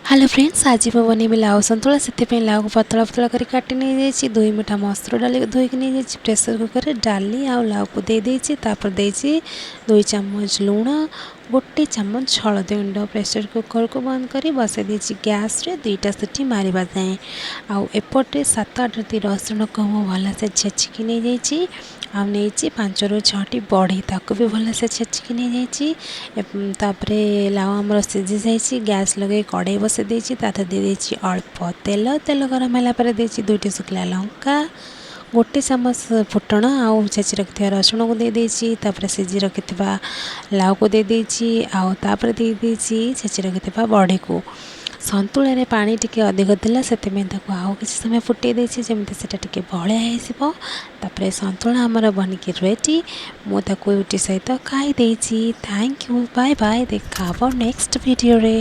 Hello friends, आज मैं बनैबी लाउ सन्तुला से लाउ को पतला पतला कर काटी नहीं जाइए। 2 मुठा मसूर डाली धोईक नहीं जाइए। प्रेसर कुकर में डाली आउ लाउ को दे देइछि। तापर देइछि 2 चम्मच लूण, 1 चम्मच हलदी गुंड। प्रेसर कुकर को बंद करी बसई देइछि गैस रे 2टा सीटी मारिबा जाए। आउ एपटे 7-8 टी रसुण को मु भलसे छेचिकी नहीं जाइछि। आउ नहीं 5 ରୁ 6टी बड़ी ताको भी भलसे छेचिकी नहीं जाइछि। तापरे लाउ आमर सिझी जाइछि। गैस लगे कड़ाई बसई देइछि। ताते दे देइछि अल्प तेल। तेल गरम होला पर देइछि 2टी शुखला लंका, 1 चम्मच फुटण आउ छेची रखिथिबा रसुण को दे देइछि। तापर सिझी रखिथिबा लाउ को दे देइछि। आउ तापर दे देइछि छेची रखिथिबा बड़ी को। सन्तुला रे पानी टिके अधिक थिला सेते ताको आउ किछि समय फुटै देइछि जेमति सेटा टिके बळिया हेसिबो। तापर सन्तुला हमर बनिके रेडी। मु ताको यूटी सहित खाई देइछि। Thank you, bye bye. देखा नेक्स्ट वीडियो रे।